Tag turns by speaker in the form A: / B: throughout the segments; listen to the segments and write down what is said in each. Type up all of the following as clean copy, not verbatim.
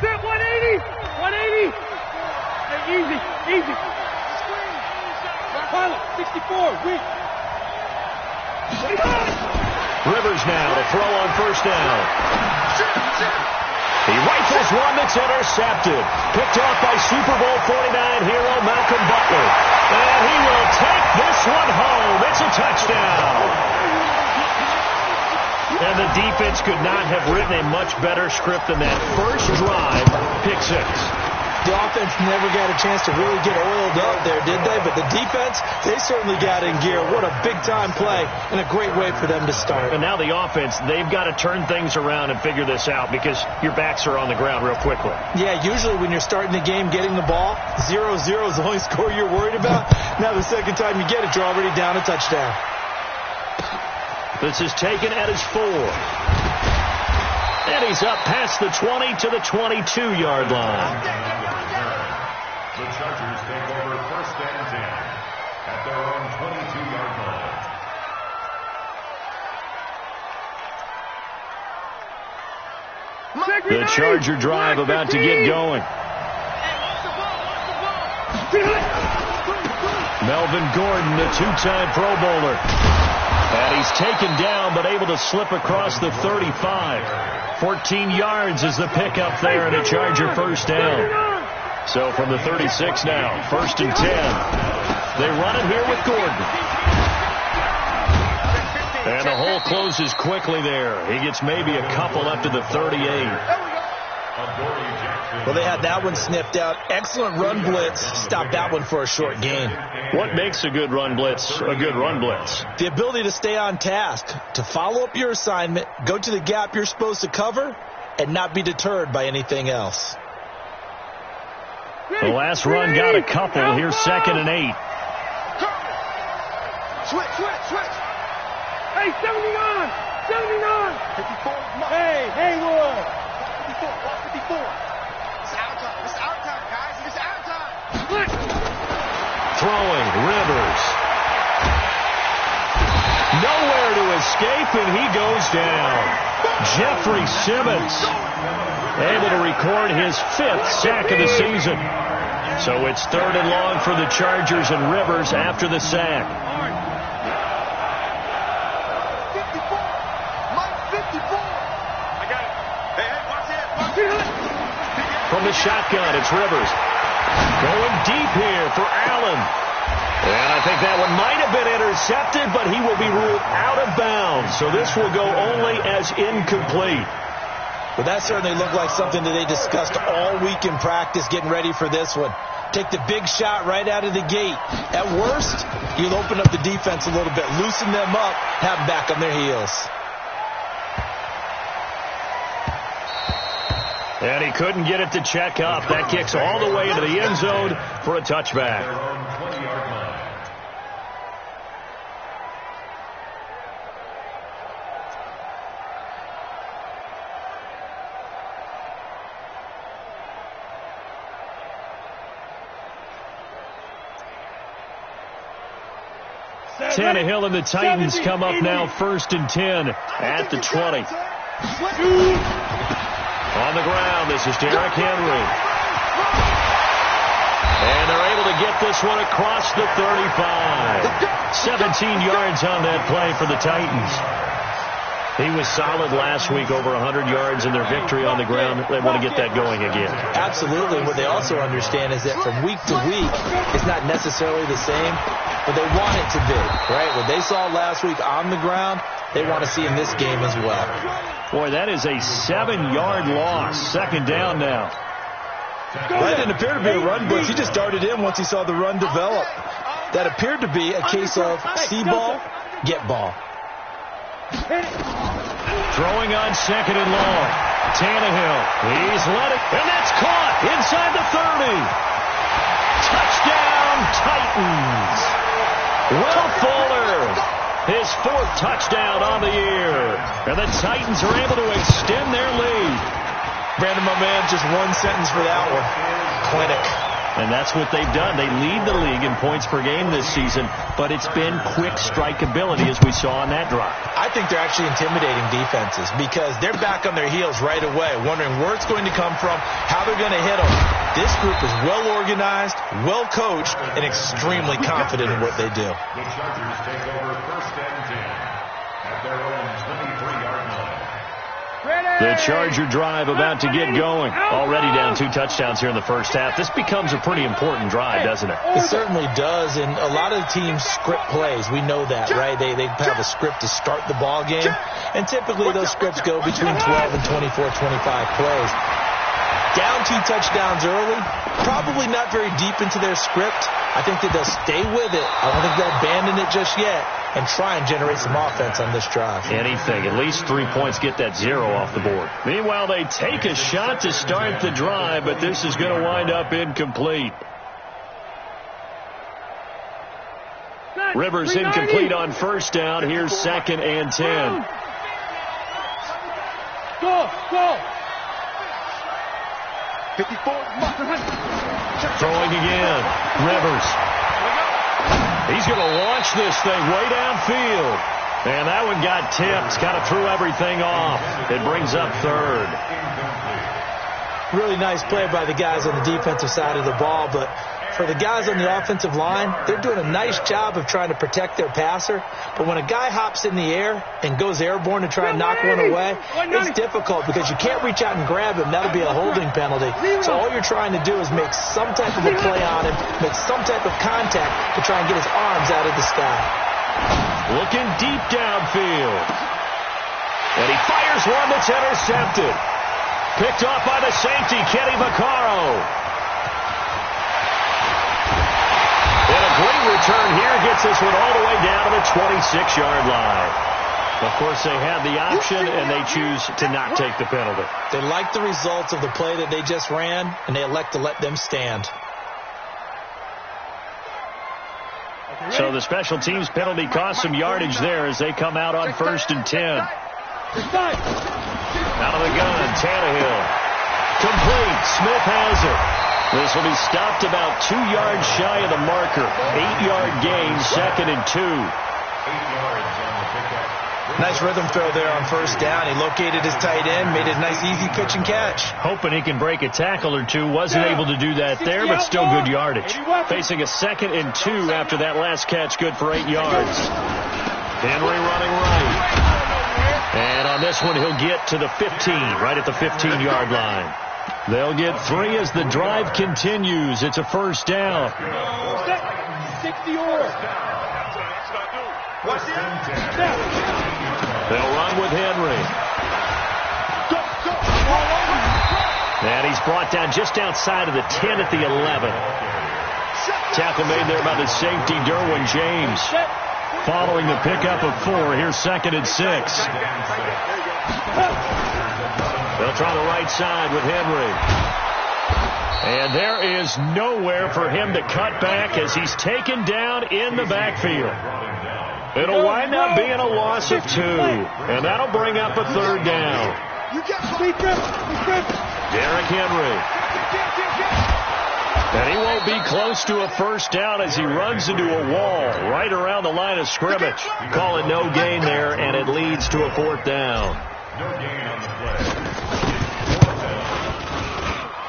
A: That's it, 180. 180. Hey, easy. Pilot, 64, weak.
B: Rivers now to throw on first down. He rifles one that's intercepted. Picked off by Super Bowl 49 hero Malcolm Butler. And he will take this one home. It's a touchdown. And the defense could not have written a much better script than that first drive. Pick six.
C: The offense never got a chance to really get oiled up there, did they? But the defense, they certainly got in gear. What a big-time play and a great way for them to start.
B: And now the offense, they've got to turn things around and figure this out because your backs are on the ground real quickly.
C: Yeah, usually when you're starting the game getting the ball, 0-0 is the only score you're worried about. Now the second time you get it, you're already down a touchdown.
B: This is taken at his 4. And he's up past the 20 to the 22-yard line.
D: The Chargers take over first and 10 at their own 22-yard line.
B: The Charger drive about to get going. Melvin Gordon, the two-time Pro Bowler. And he's taken down but able to slip across the 35. 14 yards is the pickup there and a Charger first down. So from the 36 now, first and 10. They run it here with Gordon. And the hole closes quickly there. He gets maybe a couple up to the 38.
C: Well, they had that one sniffed out. Excellent run blitz. Stopped that one for a short gain.
B: What makes a good run blitz a good run blitz?
C: The ability to stay on task, to follow up your assignment, go to the gap you're supposed to cover, and not be deterred by anything else.
B: The last run got a couple. Here's second and 8.
A: Switch. Hey, 79. 54. Hey, Haywood. 54. It's our time, guys. It's our time.
B: Throwing, Rivers. Nowhere to escape, and he goes down. Jeffrey Simmons able to record his 5th sack of the season. So it's third and long for the Chargers and Rivers after the sack.
A: 54. Mike, 54. I got it. Hey, watch it.
B: From the shotgun, it's Rivers. Going deep here for Allen. And I think that one might have been intercepted, but he will be ruled out of bounds. So this will go only as incomplete.
C: But that certainly looked like something that they discussed all week in practice getting ready for this one. Take the big shot right out of the gate. At worst, you'll open up the defense a little bit, loosen them up, have them back on their heels.
B: And he couldn't get it to check up. That kicks all the way into the end zone for a touchback. Tannehill and the Titans come up now first and 10 at the 20. On the ground, this is Derrick Henry. And they're able to get this one across the 35. 17 yards on that play for the Titans. He was solid last week, over 100 yards in their victory on the ground. They want to get that going again.
C: Absolutely. What they also understand is that from week to week, it's not necessarily the same, but they want it to be, right? What they saw last week on the ground, they want to see in this game as well.
B: Boy, that is a 7-yard loss. Second down now.
C: That didn't appear to be a run blitz. He just darted in once he saw the run develop. That appeared to be a case of see ball, get ball.
B: Throwing on second and long. Tannehill. He's let it. And that's caught inside the 30. Touchdown, Titans. Will Fuller. His 4th touchdown on the year. And the Titans are able to extend their lead.
C: Brandon, my man, just one sentence for that one. Clinic.
B: And that's what they've done. They lead the league in in points per game this season, but it's been quick strike ability as we saw on that drive.
C: I think they're actually intimidating defenses because they're back on their heels right away, wondering where it's going to come from, how they're going to hit them. This group is well organized, well coached, and extremely confident in what they do.
D: The Chargers take over first and 10 at their own 23-yard line.
B: The Charger drive about to get going. Already down 2 touchdowns here in the first half. This becomes a pretty important drive, doesn't it?
C: It certainly does, and a lot of teams script plays. We know that, right? They have a script to start the ball game, and typically those scripts go between 12 and 24, 25 plays. Down 2 touchdowns early, probably not very deep into their script. I think that they'll stay with it. I don't think they'll abandon it just yet and try and generate some offense on this drive.
B: Anything. At least 3 points, get that 0 off the board. Meanwhile, they take a shot to start the drive, but this is going to wind up incomplete. Rivers incomplete on first down. Here's 2nd and 10.
A: Go! 54.
B: Throwing again. Rivers. He's going to launch this thing way downfield. And that one got tipped. Kind of threw everything off. It brings up 3rd.
C: Really nice play by the guys on the defensive side of the ball, but for the guys on the offensive line, they're doing a nice job of trying to protect their passer. But when a guy hops in the air and goes airborne to try and knock one away, it's difficult because you can't reach out and grab him. That'll be a holding penalty. So all you're trying to do is make some type of a play on him, make some type of contact to try and get his arms out of the sky.
B: Looking deep downfield. And he fires one that's intercepted. Picked off by the safety, Kenny Vaccaro. And a great return here gets this one all the way down to the 26-yard line. Of course, they had the option, and they choose to not take the penalty.
C: They like the results of the play that they just ran, and they elect to let them stand.
B: So the special teams penalty cost some yardage there as they come out on 1st and 10. Out of the gun, Tannehill. Complete. Smith has it. This will be stopped about 2 yards shy of the marker. 8-yard gain, 2nd and 2.
D: 8 yards on the pickup.
C: Nice rhythm throw there on first down. He located his tight end, made a nice easy pitch and catch.
B: Hoping he can break a tackle or two. Wasn't able to do that there, but still good yardage. Facing a 2nd and 2 after that last catch, good for 8 yards. Henry running right. And on this one, he'll get to the 15, right at the 15-yard line. They'll get 3 as the drive continues. It's a first down.
A: 60 or.
B: They'll run with Henry. And he's brought down just outside of the 10 at the 11. Tackle made there by the safety, Derwin James. Following the pickup of 4, here's 2nd and 6. They'll try the right side with Henry. And there is nowhere for him to cut back as he's taken down in the backfield. It'll wind up being a loss of 2. And that'll bring up a 3rd down. Derrick Henry. And he won't be close to a first down as he runs into a wall right around the line of scrimmage. Call it no gain there, and it leads to a 4th down.
D: No gain on the play.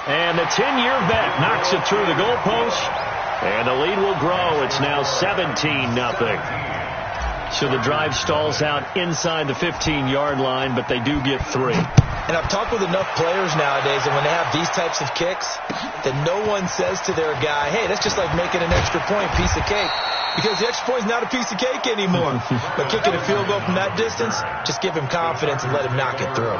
B: And the 10-year vet knocks it through the goalpost, and the lead will grow. It's now 17-0. So the drive stalls out inside the 15-yard line, but they do get 3.
C: And I've talked with enough players nowadays, and when they have these types of kicks, that no one says to their guy, hey, that's just like making an extra point, piece of cake. Because the extra point is not a piece of cake anymore. But kicking a field goal from that distance, just give him confidence and let him knock it through.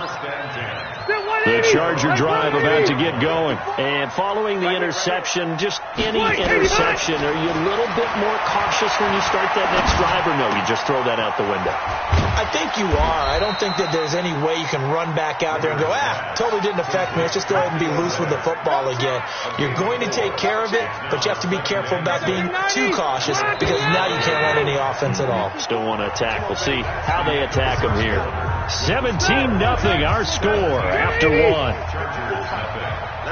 B: The Charger drive about to get going. And following the interception, just any interception, are you a little bit more cautious when you start that next drive, or no, you just throw that out the window?
C: I think you are. I don't think that there's any way you can run back out there and go, totally didn't affect me. Let's just go ahead and be loose with the football again. You're going to take care of it, but you have to be careful about being too cautious because now you can't run any offense at all.
B: Still want to attack. We'll see how they attack them here. 17-0 our score after 1.
A: Let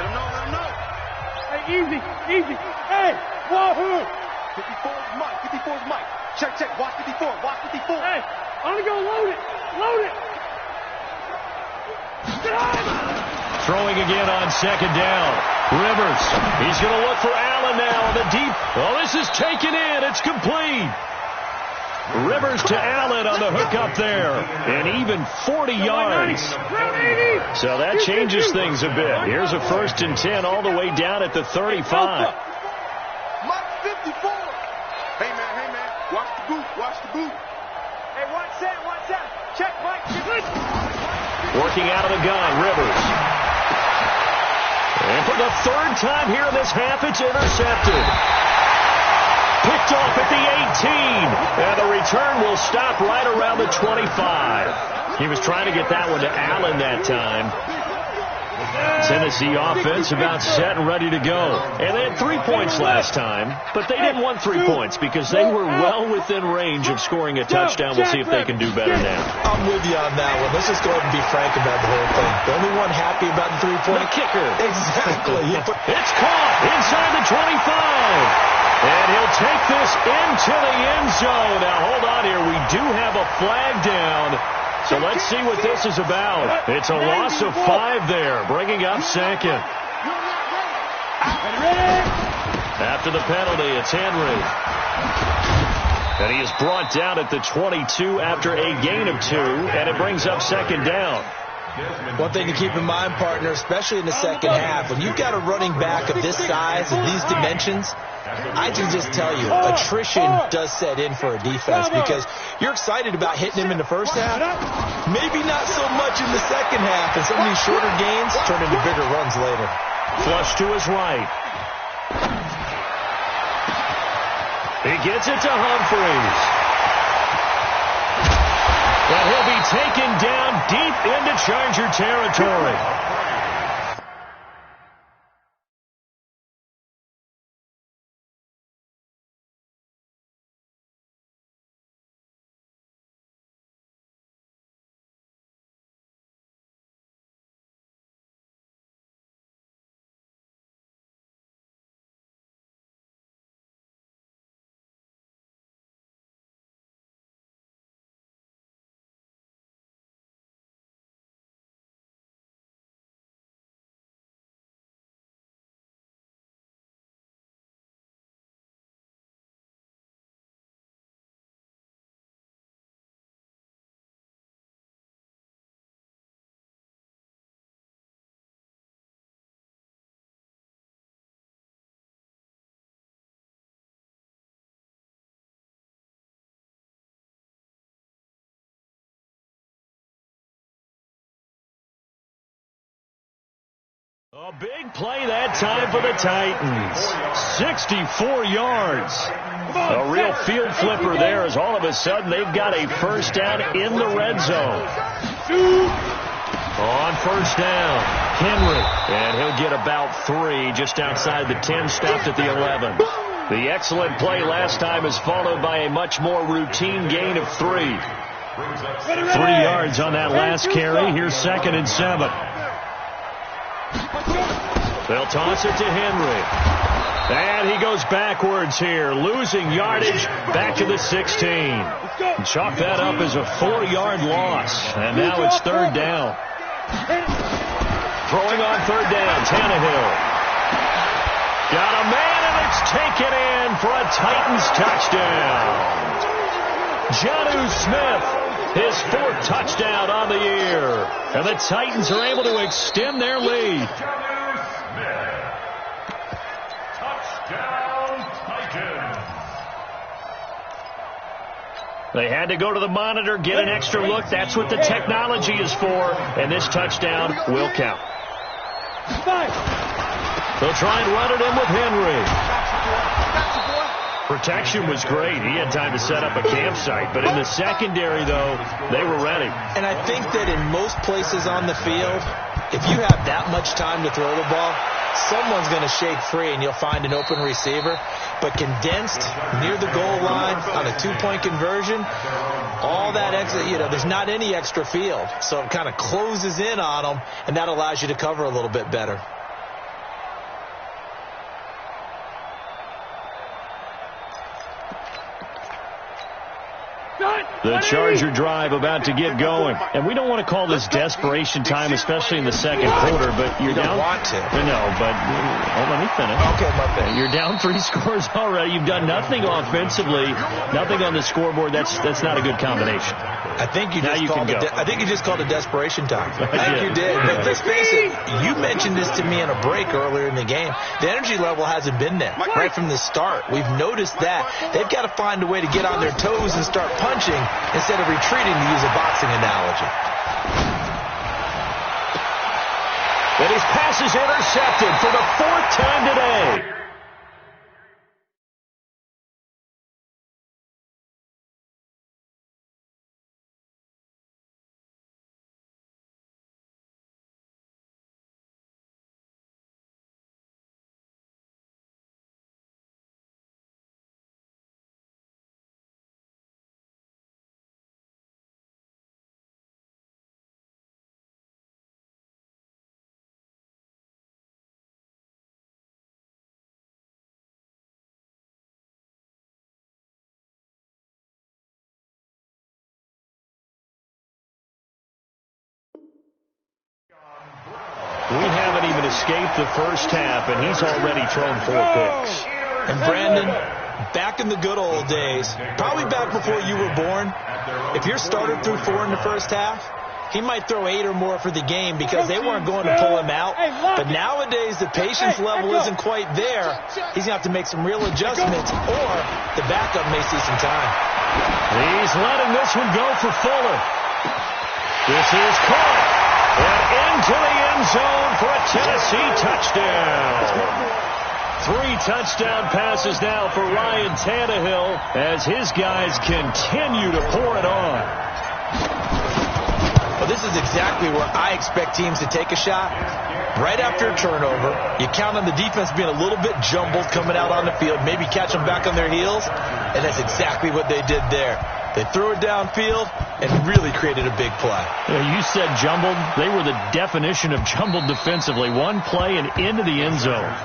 A: him know. Hey, easy. Hey, wahoo. 54 is Mike. 54 is Mike. Check, check. Watch 54. Watch 54.
E: Hey, I'm gonna go load it. Load it.
B: Throwing again on second down. Rivers. He's going to look for Allen now on the deep. Oh, this is taken in. It's complete. Rivers to Allen on the hook up there. And even 40 yards. So that changes things a bit. Here's a 1st and 10 all the way down at the 35.
A: Mike 54. Hey, man. Watch the boot. Watch the boot.
E: Hey, watch that. Check, Mike.
B: Working out of the gun, Rivers. And for the 3rd time here in this half, it's intercepted. Picked off at the 18. And the return will stop right around the 25. He was trying to get that one to Allen that time. Tennessee offense about set and ready to go. And they had 3 points last time, but they didn't want 3 points because they were well within range of scoring a touchdown. We'll see if they can do better now.
C: I'm with you on that one. Let's just go ahead and be frank about the whole thing. The only one happy about the 3-point
B: kicker.
C: Exactly.
B: It's caught inside the 25. And he'll take this into the end zone. Now, hold on here. We do have a flag down. So let's see what this is about. It's a loss of 5 there, bringing up second. After the penalty, it's Henry. And he is brought down at the 22 after a gain of 2, and it brings up second down.
C: One thing to keep in mind, partner, especially in the second half, when you've got a running back of this size and these dimensions, I can just tell you, attrition does set in for a defense because you're excited about hitting him in the first half. Maybe not so much in the second half, and some of these shorter gains turn into bigger runs later.
B: Flush to his right. He gets it to Humphreys. And he'll be taken down deep into Charger territory. A big play that time for the Titans. 64 yards. A real field flipper there as all of a sudden they've got a first down in the red zone. On first down, Henry. And he'll get about 3 just outside the 10, stopped at the 11. The excellent play last time is followed by a much more routine gain of 3. 3 yards on that last carry. Here's 2nd and 7. They'll toss it to Henry. And he goes backwards here, losing yardage back to the 16. Chalk that up as a 4-yard loss. And now it's 3rd down. Throwing on 3rd down, Tannehill. Got a man, and it's taken in for a Titans touchdown. Jonnu Smith, his 4th touchdown on the year. And the Titans are able to extend their lead. They had to go to the monitor, get an extra look. That's what the technology is for. And this touchdown will count. They'll try and run it in with Henry. Protection was great. He had time to set up a campsite. But in the secondary, though, they were ready.
C: And I think that in most places on the field, if you have that much time to throw the ball, someone's going to shake free and you'll find an open receiver. But condensed near the goal line on a 2-point conversion, all that extra, there's not any extra field. So it kind of closes in on them, and that allows you to cover a little bit better.
B: The Charger drive about to get going. And we don't want to call this desperation time, especially in the second quarter, but you're down.
C: You don't want to.
B: No, but let me finish.
C: Okay, my bad.
B: You're down 3 scores already. You've done nothing offensively, nothing on the scoreboard. That's not a good combination.
C: I think you just called it desperation time. I think you did. But let's face it, you mentioned this to me in a break earlier in the game. The energy level hasn't been there right from the start. We've noticed that. They've got to find a way to get on their toes and start punching instead of retreating, to use a boxing analogy.
B: And his pass is intercepted for the 4th time today. We haven't even escaped the first half, and he's already thrown 4 picks.
C: And Brandon, back in the good old days, probably back before you were born, if your starter threw 4 in the first half, he might throw 8 or more for the game because they weren't going to pull him out. But nowadays, the patience level isn't quite there. He's going to have to make some real adjustments, or the backup may see some time.
B: He's letting this one go for Fuller. This is caught. And into the end zone for a Tennessee touchdown. 3 touchdown passes now for Ryan Tannehill as his guys continue to pour it on.
C: Well, this is exactly where I expect teams to take a shot. Right after a turnover, you count on the defense being a little bit jumbled coming out on the field, maybe catch them back on their heels, and that's exactly what they did there. They threw it downfield and really created a big play.
B: Yeah, you said jumbled. They were the definition of jumbled defensively. One play and into the end zone.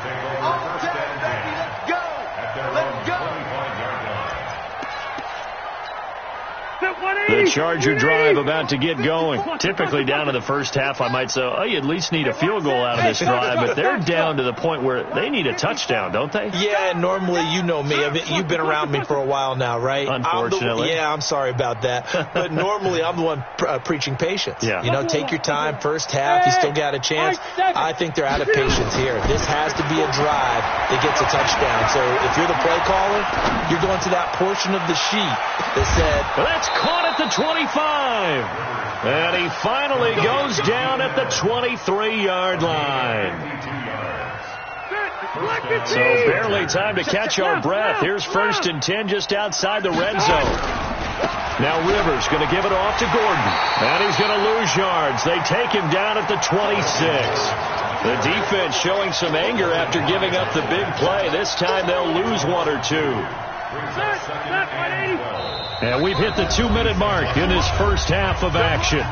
B: The Charger drive about to get going. Typically down to the first half, I might say, oh, you at least need a field goal out of this drive. But they're down to the point where they need a touchdown, don't they?
C: Yeah, normally, you know me. You've been around me for a while now, right?
B: Unfortunately.
C: I'm sorry about that. But normally, I'm the one preaching patience.
B: Yeah.
C: You know, take your time. First half, you still got a chance. I think they're out of patience here. This has to be a drive that gets a touchdown. So if you're the play caller, you're going to that portion of the sheet that said,
B: well, that's caught at the 25. And he finally goes down at the 23-yard line. So barely time to catch our breath. Here's 1st and 10 just outside the red zone. Now Rivers going to give it off to Gordon. And he's going to lose yards. They take him down at the 26. The defense showing some anger after giving up the big play. This time they'll lose 1 or 2. And we've hit the 2-minute mark in this first half of action.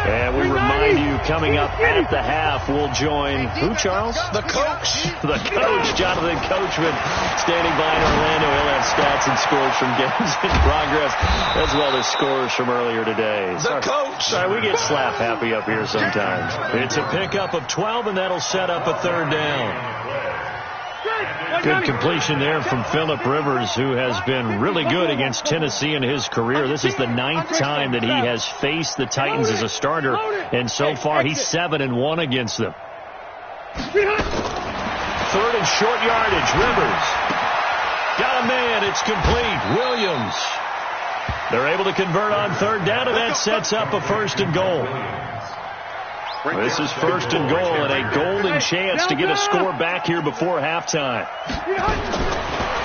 B: And we remind you, coming up at the half, we'll join who, Charles?
C: The coach.
B: The coach, Jonathan Coachman, standing by in Orlando. He'll have stats and scores from games in progress, as well as scores from earlier today.
C: The coach.
B: Sorry, we get slap happy up here sometimes. It's a pickup of 12, and that'll set up a 3rd down. Good completion there from Phillip Rivers, who has been really good against Tennessee in his career. This is the 9th time that he has faced the Titans as a starter, and so far he's 7-1 against them. 3rd and short yardage. Rivers got a man. It's complete. Williams. They're able to convert on 3rd down, and that sets up a 1st and goal. This is 1st and goal and a golden chance to get a score back here before halftime.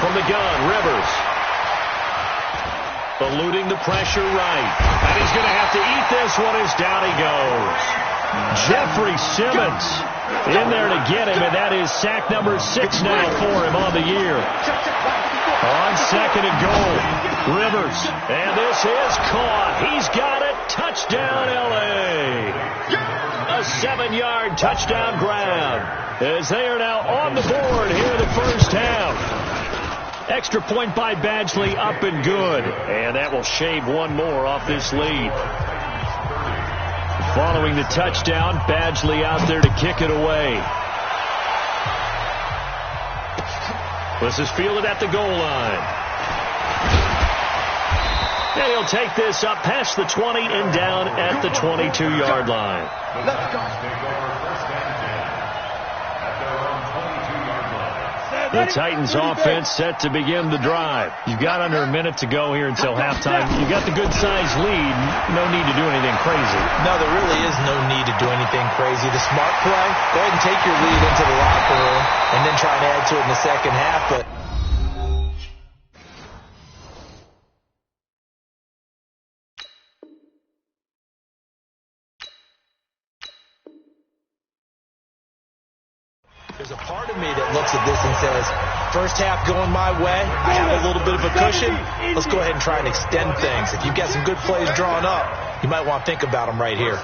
B: From the gun, Rivers. Eluding the pressure right. And he's going to have to eat this one as down he goes. Jeffrey Simmons in there to get him, and that is sack number 6 now for him on the year. On 2nd and goal, Rivers. And this is caught. He's got it. Touchdown, L.A. A 7-yard touchdown grab as they are now on the board here in the first half. Extra point by Badgley, up and good. And that will shave one more off this lead. Following the touchdown, Badgley out there to kick it away. This is fielded at the goal line. And he'll take this up past the 20 and down at the 22-yard line.
A: Let's go.
B: The Titans offense set to begin the drive. You've got under a minute to go here until halftime. You've got the good-sized lead. No need to do anything crazy.
C: No, there really is no need to do anything crazy. The smart play, go ahead and take your lead into the locker room and then try to add to it in the second half. But there's a part of me that looks at this and says, first half going my way, I have a little bit of a cushion. Let's go ahead and try and extend things. If you've got some good plays drawn up, you might want to think about them right here.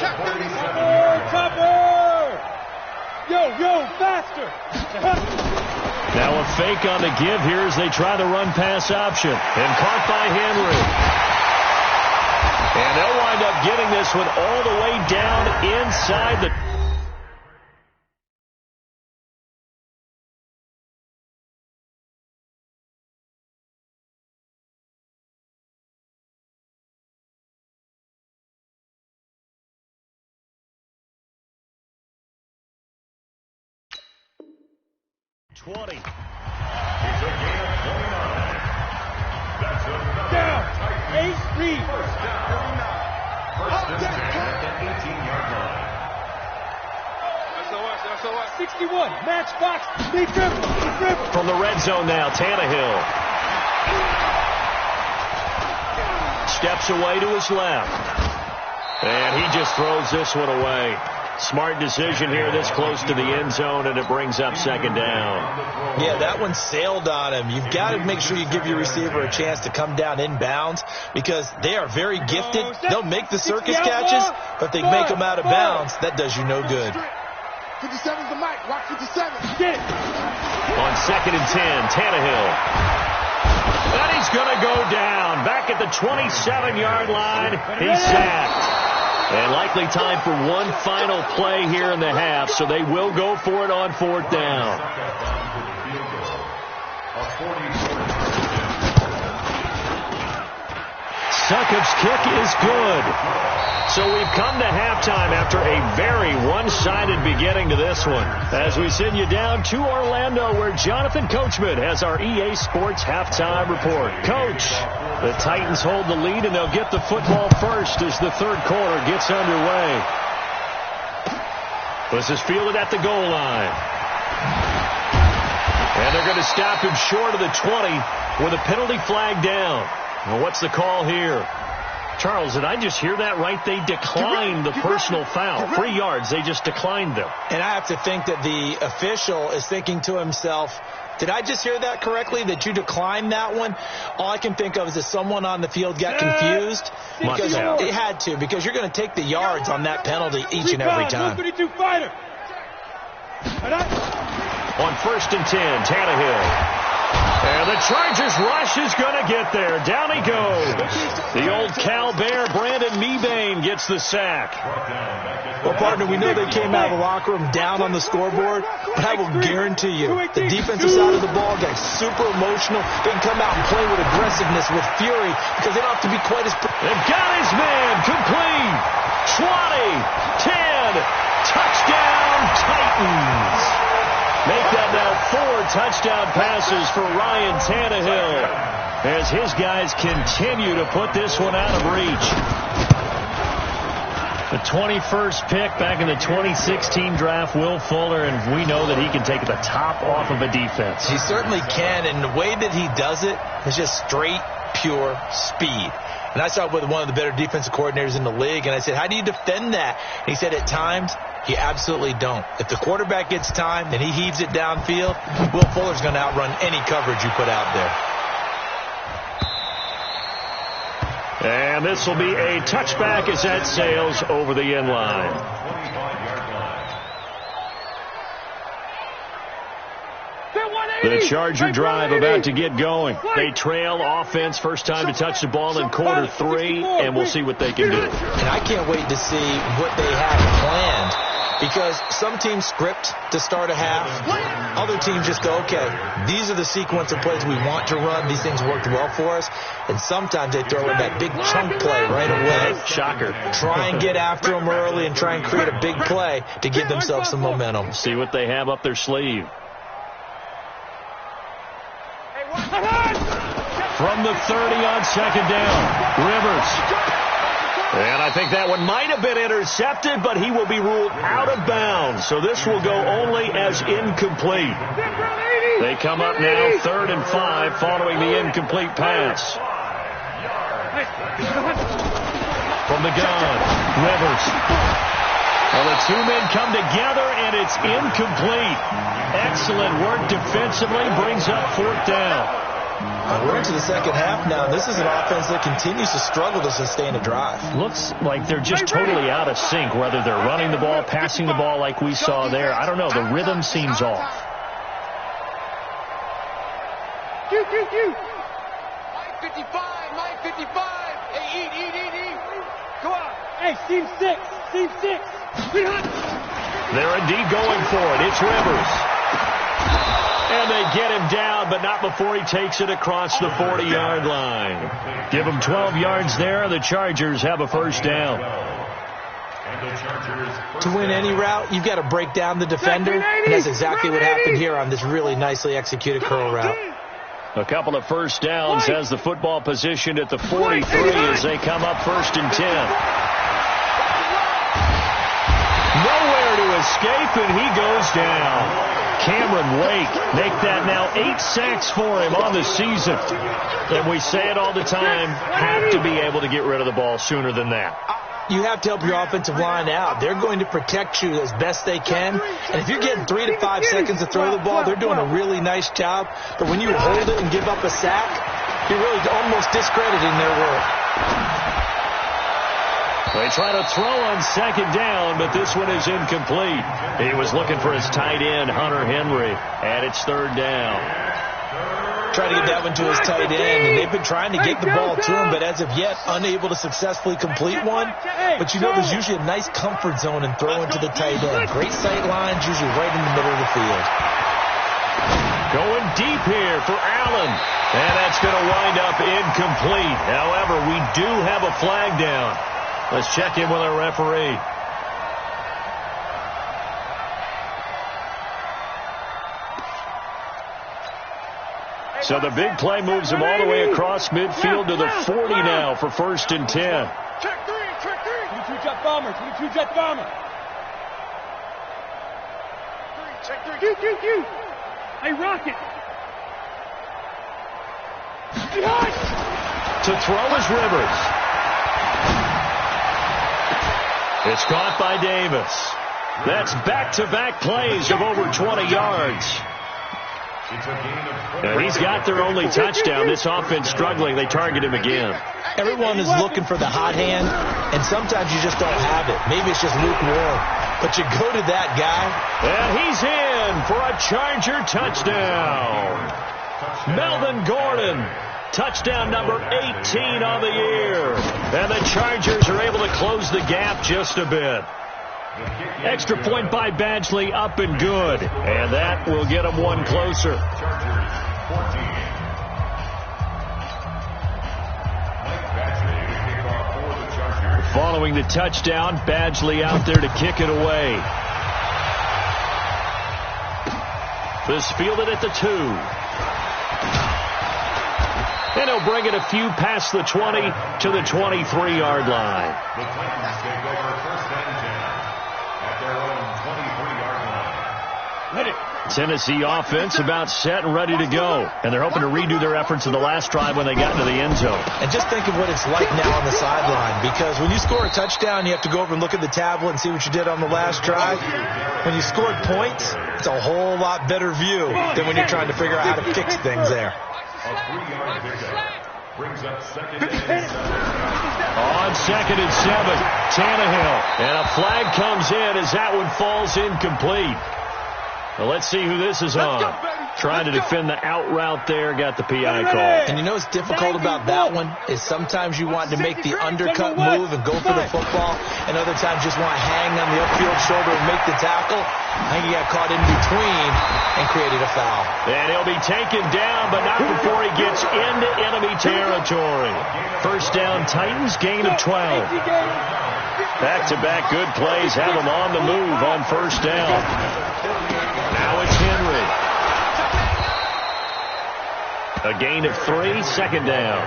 E: Chopper! Yo, faster!
B: Now a fake on the give here as they try the run-pass option. And caught by Henry. And they'll wind up getting this one all the way down inside the... 20.
D: It's a gain of 29. That's
E: Down. 8 read.
D: First and 10 at the 18-yard line.
E: That's all right. 61. Match box. Deep dribble.
B: From the red zone now, Tannehill. Steps away to his left. And he just throws this one away. Smart decision here this close to the end zone, and it brings up second down.
C: Yeah, that one sailed on him. You've got to make sure you give your receiver a chance to come down inbounds because they are very gifted. They'll make the circus catches, but if they make them out of bounds, that does you no good.
A: 57's the mic. Watch 57.
E: Get it.
B: On 2nd and 10, Tannehill. And he's going to go down. Back at the 27-yard line, he's sacked. And likely time for one final play here in the half, so they will go for it on 4th down. Succop's kick is good. So we've come to halftime after a very one-sided beginning to this one. As we send you down to Orlando, where Jonathan Coachman has our EA Sports halftime report. Coach, the Titans hold the lead, and they'll get the football first as the third quarter gets underway. This is fielded at the goal line. And they're going to stop him short of the 20 with a penalty flag down. Well, what's the call here? Charles, did I just hear that right? They declined the personal foul. 3 yards, they just declined them.
C: And I have to think that the official is thinking to himself, did I just hear that correctly, that you declined that one? All I can think of is that someone on the field got confused. Because it had to, because you're going to take the yards on that penalty each and every time.
B: On 1st and 10, Tannehill. And the Chargers rush is going to get there. Down he goes. The old Cal Bear, Brandon Mebane, gets the sack.
C: Well, partner, we know they came out of the locker room down on the scoreboard, but I will guarantee you, the defensive side of the ball got super emotional. They can come out and play with aggressiveness, with fury, because they don't have to be quite as...
B: They've got his man complete. 20, 10, touchdown Titans. Make that now 4 touchdown passes for Ryan Tannehill as his guys continue to put this one out of reach. The 21st pick back in the 2016 draft, Will Fuller, and we know that he can take the top off of a defense.
C: He certainly can, and the way that he does it is just straight, pure speed. And I saw it with one of the better defensive coordinators in the league, and I said, how do you defend that? And he said, at times, you absolutely don't. If the quarterback gets time and he heaves it downfield, Will Fuller's going to outrun any coverage you put out there.
B: And this will be a touchback as that sails over the end line. The With a Charger drive about to get going. They trail offense, first time to touch the ball in quarter 3, and we'll see what they can do.
C: And I can't wait to see what they have planned, because some teams script to start a half. Other teams just go, okay, these are the sequence of plays we want to run. These things worked well for us. And sometimes they throw in that big chunk play right away.
B: Shocker.
C: Try and get after them early and try and create a big play to give themselves some momentum.
B: See what they have up their sleeve. From the 30 on second down, Rivers. And I think that one might have been intercepted, but he will be ruled out of bounds. So this will go only as incomplete. They come up now 3rd and 5 following the incomplete pass. From the gun, Rivers. Well, the two men come together, and it's incomplete. Excellent work defensively, brings up 4th down.
C: We're into the second half now. This is an offense that continues to struggle to sustain a drive.
B: Looks like they're just totally out of sync, whether they're running the ball, passing the ball like we saw there. I don't know. The rhythm seems off.
A: Q. 55, 55. Hey, eat. Come on.
E: Hey, team 6.
B: They're indeed going for it. It's Rivers. And they get him down, but not before he takes it across the 40-yard line. Give him 12 yards there, and the Chargers have a first down.
C: To win any route, you've got to break down the defender, and that's exactly what happened here on this really nicely executed curl route.
B: A couple of first downs has the football positioned at the 43 as they come up 1st and 10. Nowhere to escape, and he goes down. Cameron Wake make that now 8 sacks for him on the season. And we say it all the time, have to be able to get rid of the ball sooner than that.
C: You have to help your offensive line out. They're going to protect you as best they can. And if you're getting 3 to 5 seconds to throw the ball, they're doing a really nice job. But when you hold it and give up a sack, you're really almost discrediting their work.
B: They try to throw on second down, but this one is incomplete. He was looking for his tight end, Hunter Henry, and it's 3rd down.
C: Trying to get that one to his tight end, and they've been trying to get the ball to him, but as of yet, unable to successfully complete one. But you know there's usually a nice comfort zone in throwing to the tight end. Great sight lines, usually right in the middle of the field.
B: Going deep here for Allen, and that's going to wind up incomplete. However, we do have a flag down. Let's check in with our referee. So the big play moves him all the way across midfield to the 40 now for 1st and 10.
A: Check 3.
E: 22 jet bomber.
A: Check 3.
E: Q. Hey, Rocket.
B: To throw is Rivers. It's caught by Davis. That's back-to-back plays of over 20 yards. And he's got their only touchdown. This offense struggling. They target him again.
C: Everyone is looking for the hot hand, and sometimes you just don't have it. Maybe it's just lukewarm. But you go to that guy.
B: And he's in for a Charger touchdown. Melvin Gordon. Touchdown number 18 on the year. And the Chargers are able to close the gap just a bit. Extra point by Badgley, up and good. And that will get them one closer. Following the touchdown, Badgley out there to kick it away. This fielded at the 2. And he'll bring it a few past the 20 to the 23-yard line.
D: The Titans take over 1st and 10 at their own 23-yard line.
E: Hit it.
B: Tennessee offense about set and ready to go. And they're hoping to redo their efforts in the last drive when they got into the end zone.
C: And just think of what it's like now on the sideline, because when you score a touchdown, you have to go over and look at the tablet and see what you did on the last drive. When you scored points, it's a whole lot better view than when you're trying to figure out how to fix things there.
D: A 3-yard pickup brings up 2nd and 7.
B: On 2nd and 7, Tannehill. And a flag comes in as that one falls incomplete. Well, let's see who this is on. Trying to defend the out route there, got the PI call.
C: And you know what's difficult about that one is sometimes you want to make the undercut move and go for the football, and other times just want to hang on the upfield shoulder and make the tackle. I think he got caught in between and created a foul.
B: And he'll be taken down, but not before he gets into enemy territory. First down, Titans, gain of 12. Back-to-back good plays have them on the move on first down. Now it's Henry. A gain of 3, second down.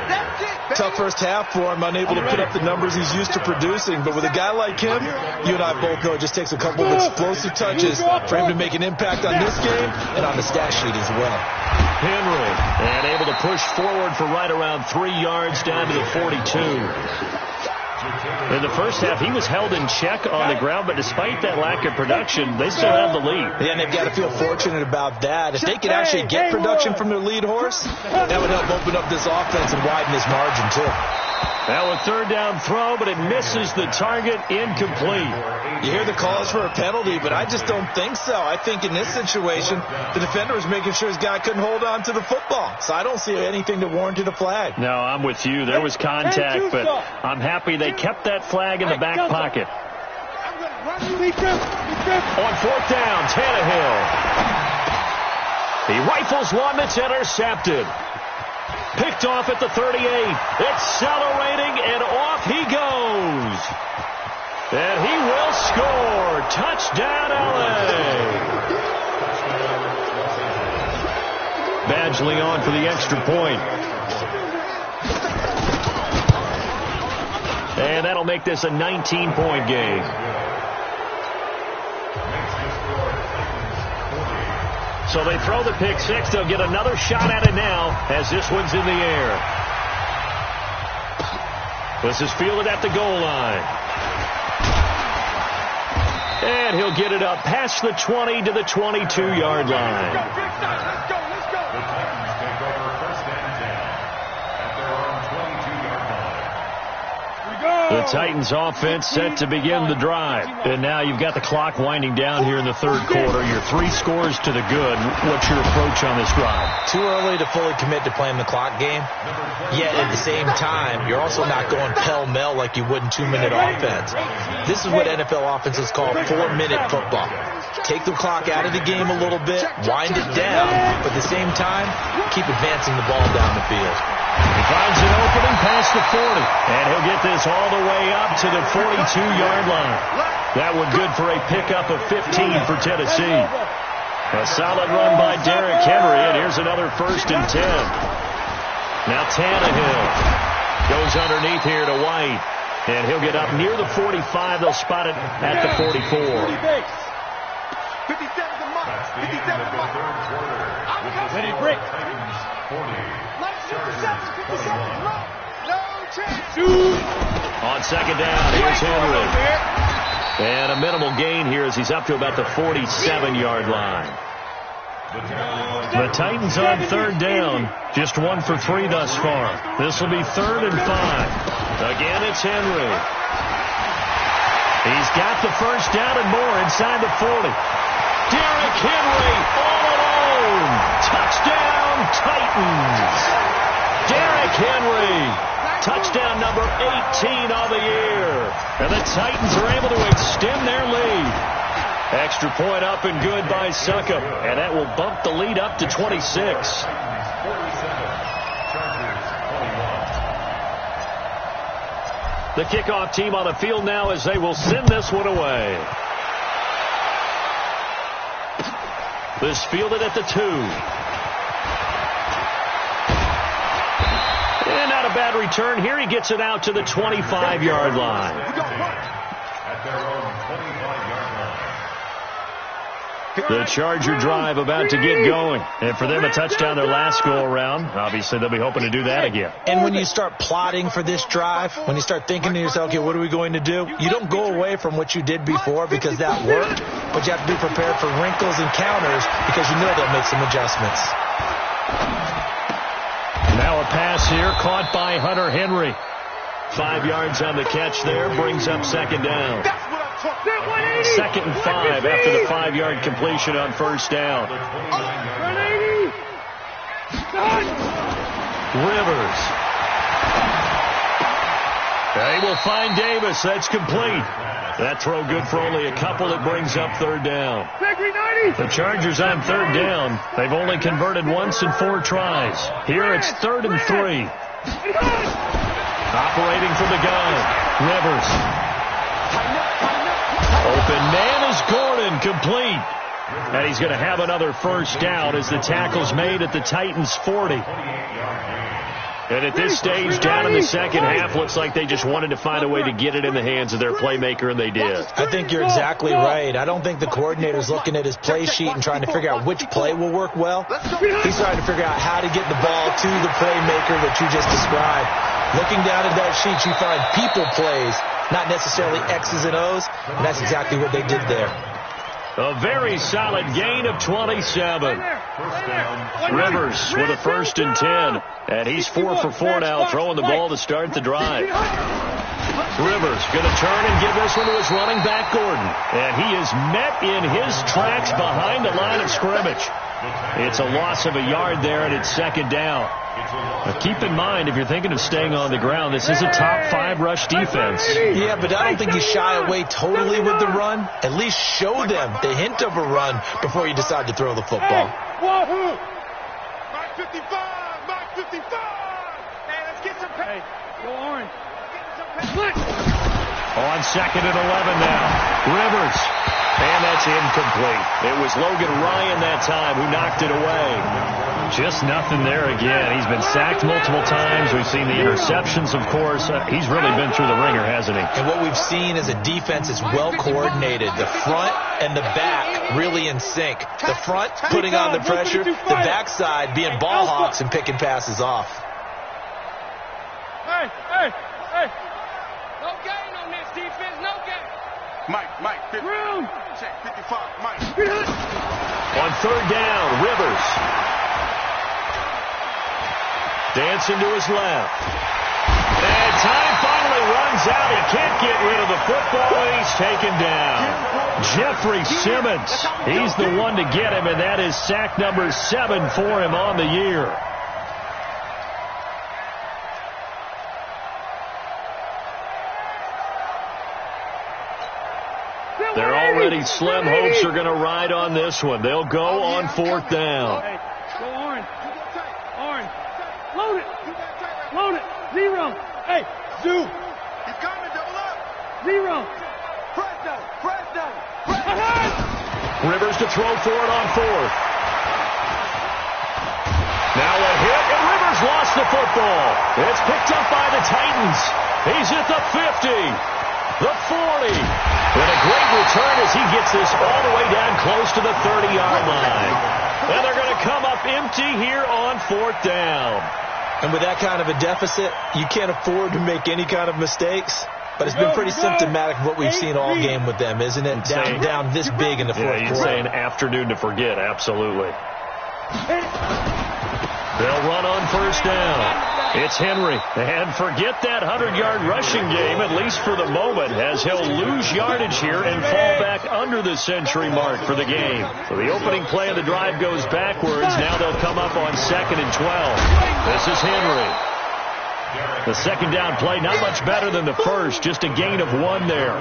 C: Tough first half for him, unable to put up the numbers he's used to producing. But with a guy like him, you and I both know it just takes a couple of explosive touches for him to make an impact on this game and on the stat sheet as well.
B: Henry, and able to push forward for right around 3 yards down to the 42. In the first half, he was held in check on the ground, but despite that lack of production, they still have the lead.
C: Yeah, and they've got to feel fortunate about that. If they could actually get production from their lead horse, that would help open up this offense and widen this margin, too.
B: Now a third down throw, but it misses the target, incomplete.
C: You hear the calls for a penalty, but I just don't think so. I think in this situation, the defender was making sure his guy couldn't hold on to the football. So I don't see anything that warranted a flag.
B: No, I'm with you. There was contact, but I'm happy they kept that flag in the back pocket. On fourth down, Tannehill. He rifles one that's intercepted. Picked off at the 38. Accelerating, and off he goes. And he will score. Touchdown, L.A. Badgley on for the extra point. And that'll make this a 19-point game. So they throw the pick six. They'll get another shot at it now as this one's in the air. This is fielded at the goal line. And he'll get it up past the 20 to the 22-yard line.
D: The Titans take over first and 10 at their own 22-yard line.
B: The Titans offense set to begin the drive. And now you've got the clock winding down here in the third quarter. Your 3 scores to the good. What's your approach on this drive?
C: Too early to fully commit to playing the clock game. Yet at the same time, you're also not going pell-mell like you would in 2-minute offense. This is what NFL offenses call 4-minute football. Take the clock out of the game a little bit, wind it down, but at the same time, keep advancing the ball down the field.
B: He finds an opening past the 40, and he'll get this all the way up to the 42-yard line. That one good for a pickup of 15 for Tennessee. A solid run by Derrick Henry, and here's another first and 10. Now Tannehill goes underneath here to White, and he'll get up near the 45. They'll spot it at the 44.
A: 57 to Mike. 57 to Mike.
E: Ready, break.
A: 57. No chance.
B: On second down, here's Henry. And a minimal gain here as he's up to about the 47-yard line. The Titans on third down, just 1 for 3 thus far. This will be 3rd and 5. Again, it's Henry. He's got the first down and more inside the 40. Derrick Henry all alone. Touchdown, Titans. Derrick Henry, touchdown number 18 of the year. And the Titans are able to extend their lead. Extra point up and good by Succop. And that will bump the lead up to 26. The kickoff team on the field now as they will send this one away. This fielded at the 2. And not a bad return. Here he gets it out to the 25-yard line.
D: At their own 25-yard line.
B: The Charger drive about to get going. And for them, a touchdown their last go-around. Obviously, they'll be hoping to do that again.
C: And when you start plotting for this drive, when you start thinking to yourself, okay, what are we going to do? You don't go away from what you did before because that worked, but you have to be prepared for wrinkles and counters because you know they'll make some adjustments.
B: Now a pass here caught by Hunter Henry. 5 yards on the catch there, brings up second down. 2nd and 5 after the 5-yard completion on first down. Rivers. They will find Davis. That's complete. That throw good for only a couple. It brings up 3rd down. The Chargers on 3rd down. They've only converted once in 4 tries. Here it's 3rd and 3. Operating from the gun. Rivers. Open man is Gordon. Complete. And he's going to have another first down as the tackle's made at the Titans' 40. And at this stage, down in the second half, looks like they just wanted to find a way to get it in the hands of their playmaker, and they did.
C: I think you're exactly right. I don't think the coordinator's looking at his play sheet and trying to figure out which play will work well. He's trying to figure out how to get the ball to the playmaker that you just described. Looking down at that sheet, you find people plays, not necessarily X's and O's, and that's exactly what they did there.
B: A very solid gain of 27. Rivers with a 1st and 10. And he's 4 for 4 now, throwing the ball to start the drive. Rivers going to turn and give this one to his running back, Gordon. And he is met in his tracks behind the line of scrimmage. It's a loss of a yard there, and it's 2nd down. Now keep in mind, if you're thinking of staying on the ground, this is a top 5 rush defense.
C: Yeah, but I don't think you shy away totally with the run. At least show them the hint of a run before you decide to throw the football.
A: Mark 55! Mark 55! Hey, let's get some pay.
E: Go orange.
B: On 2nd and 11 now. Rivers. And that's incomplete. It was Logan Ryan that time who knocked it away. Just nothing there again. He's been sacked multiple times. We've seen the interceptions, of course. He's really been through the ringer, hasn't he?
C: And what we've seen is a defense is well coordinated. The front and the back really in sync. The front putting on the pressure. The backside being ball hawks and picking passes off.
E: Hey, hey, hey. No gain on this defense. No gain.
A: Mike, 50.
E: Room.
A: Check 55, Mike.
B: On 3rd down, Rivers. Dancing to his left. And time finally runs out. He can't get rid of the football, and he's taken down. Jeffrey Simmons. He's the one to get him, and that is sack number 7 for him on the year. They're already slim hopes are going to ride on this one. They'll go on 4th down.
E: Hey, go orange. Orange. Load it. Load it. 0. Hey, Zoo.
A: He's coming, double up.
E: 0.
A: Press down.
B: Rivers to throw for it on 4th. Now a hit, and Rivers lost the football. It's picked up by the Titans. He's at the 50. The 40. And a great return as he gets this all the way down close to the 30-yard line. And they're going to come up empty here on 4th down.
C: And with that kind of a deficit, you can't afford to make any kind of mistakes. But it's been pretty symptomatic of what we've seen all game with them, isn't it? Down this big in the 4th quarter.
B: You'd say an afternoon to forget, absolutely. They'll run on 1st down. It's Henry. And forget that 100-yard rushing game, at least for the moment, as he'll lose yardage here and fall back under the century mark for the game. So the opening play of the drive goes backwards. Now they'll come up on 2nd and 12. This is Henry. The 2nd down play, not much better than the first, just a gain of 1 there.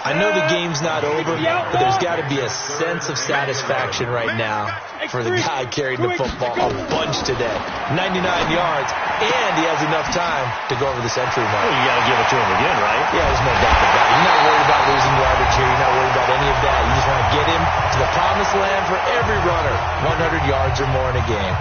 C: I know the game's not over, but there's got to be a sense of satisfaction right now for the guy carrying the football a bunch today. 99 yards, and he has enough time to go over the century mark.
B: Well, you got to give it to him again, right?
C: Yeah, there's no doubt about it. You're not worried about losing yardage here. You're not worried about any of that. You just want to get him to the promised land for every runner. 100 yards or more in a game.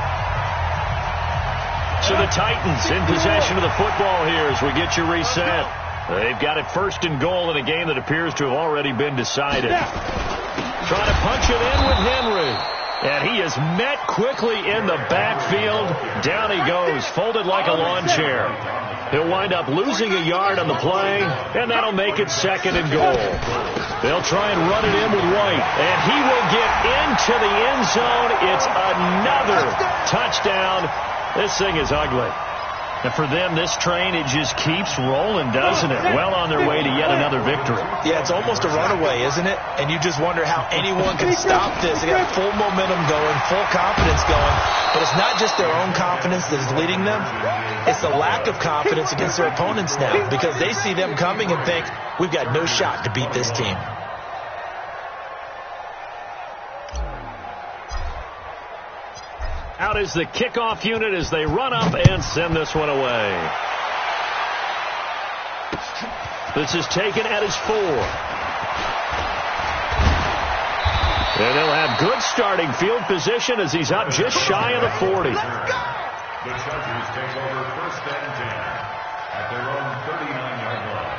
B: So the Titans in possession of the football here as we get you reset. They've got it 1st and goal in a game that appears to have already been decided. Trying to punch it in with Henry. And he is met quickly in the backfield. Down he goes, folded like a lawn chair. He'll wind up losing a yard on the play, and that'll make it 2nd and goal. They'll try and run it in with White, and he will get into the end zone. It's another touchdown. This thing is ugly. And for them, this train, it just keeps rolling, doesn't it? Well on their way to yet another victory.
C: Yeah, it's almost a runaway, isn't it? And you just wonder how anyone can stop this. They got full momentum going, full confidence going. But it's not just their own confidence that is leading them. It's the lack of confidence against their opponents now, because they see them coming and think, we've got no shot to beat this team.
B: Out is the kickoff unit as they run up and send this one away. This is taken at his 4. And they'll have good starting field position as he's up just shy of the 40.
D: The Chargers take over 1st and 10 at their own 39-yard line.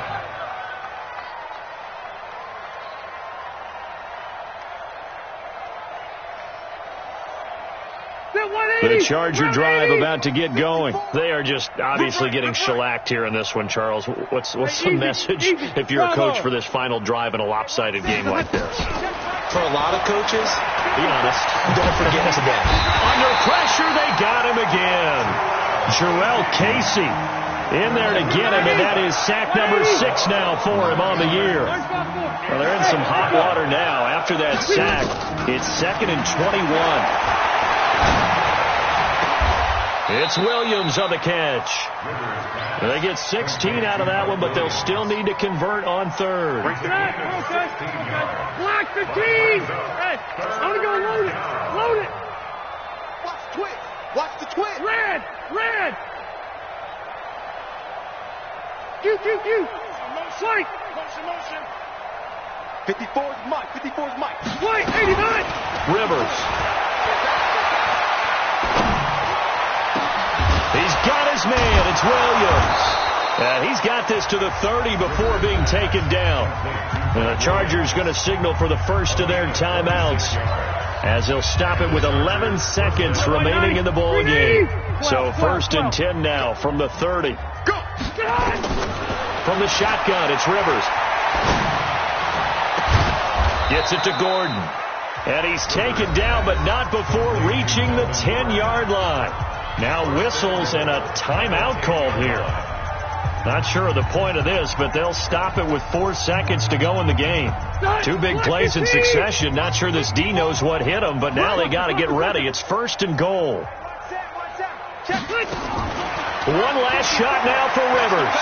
B: The Charger drive about to get going. They are just obviously getting shellacked here in this one, Charles. What's the message if you're a coach for this final drive in a lopsided game like this?
C: For a lot of coaches,
B: be honest,
C: don't forget today.
B: Under pressure, they got him again. Jarrell Casey in there to get him, and that is sack number 6 now for him on the year. Well, they're in some hot water now. After that sack, it's 2nd and 21. It's Williams on the catch. They get 16 out of that one, but they'll still need to convert on 3rd.
E: Block the team! Hey, I'm going to go load it. Load it.
A: Watch the twitch. Watch the twitch.
E: Red. You. Slight. Motion.
A: 54's Mike. 54's Mike.
E: Slight, 89.
B: Rivers. He's got his man. It's Williams. He's got this to the 30 before being taken down. The Chargers going to signal for the first of their timeouts as they'll stop it with 11 seconds remaining in the ball game. So 1st and 10 now from the 30.
A: Go!
B: From the shotgun, it's Rivers. Gets it to Gordon. And he's taken down, but not before reaching the 10-yard line. Now whistles and a timeout called here. Not sure of the point of this, but they'll stop it with 4 seconds to go in the game. 2 big plays in succession. Not sure this D knows what hit him, but now they got to get ready. It's 1st and goal. One last shot now for Rivers.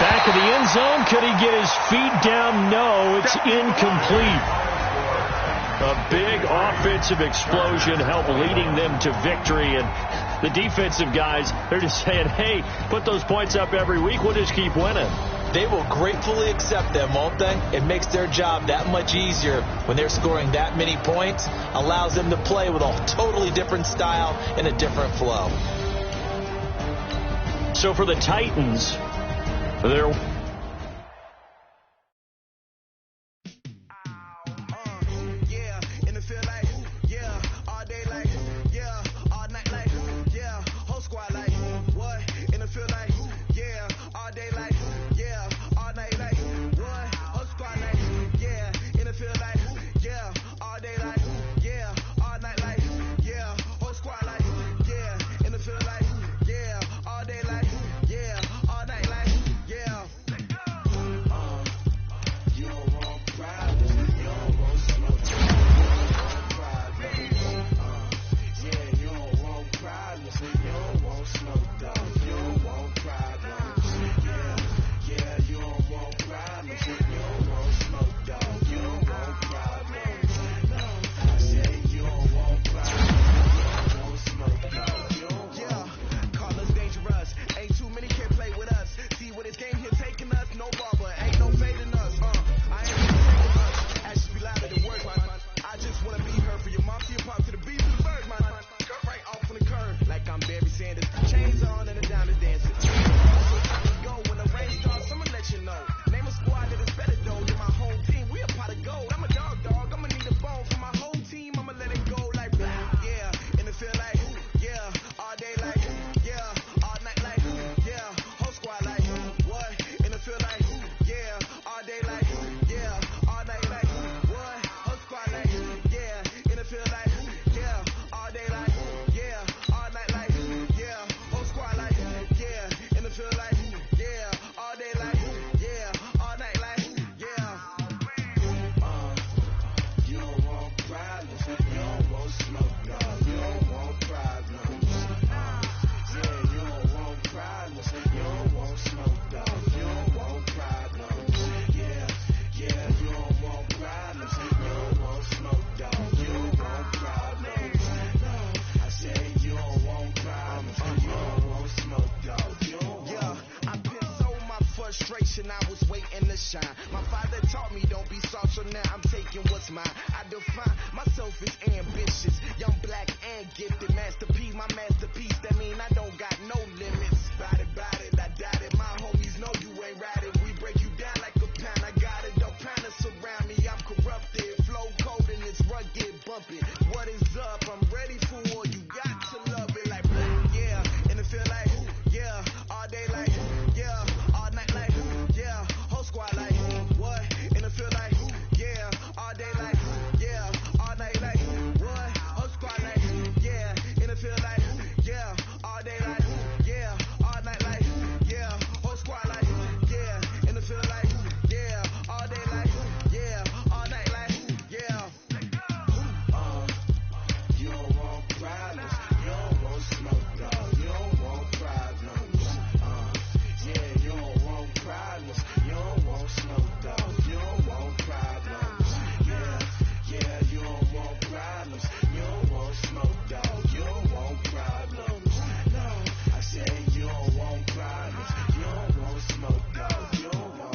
B: Back of the end zone. Could he get his feet down? No, it's incomplete. A big offensive explosion helped leading them to victory. And the defensive guys, they're just saying, hey, put those points up every week. We'll just keep winning.
C: They will gratefully accept them, won't they? It makes their job that much easier when they're scoring that many points. Allows them to play with a totally different style and a different flow.
B: So for the Titans, they're...
F: to shine. My father taught me don't be soft, so now I'm taking what's mine. I define myself as ambitious, young, black, and gifted. Masterpiece, my masterpiece, that mean I don't got no limits. Bout it, I doubt it. My homies know you ain't right it. We break you down like a pound. I got it, don't pound to surround me. I'm corrupted, flow cold and it's rugged, bumping. What is up? I'm ready for war. You got to love it like, yeah. And it feel like, yeah. All day like, yeah. All night like, yeah. Whole squad like, what? And it feel like, yeah. All day like, yeah. All night like, what? Whole squad like, yeah. And it feel like, yeah. All day like, yeah. All night like, yeah. Whole squad like, yeah. And it feel like, yeah. All day like, yeah. All night like, yeah. You don't want problems. You don't want smoke, dog. You don't want problems. Yeah, you don't want problems. You don't want smoke, dog. You don't want problems. Yeah, you don't want problems. You don't want smoke, dog. You don't want problems. No, I said you don't want problems. You don't want smoke, dog. You don't want.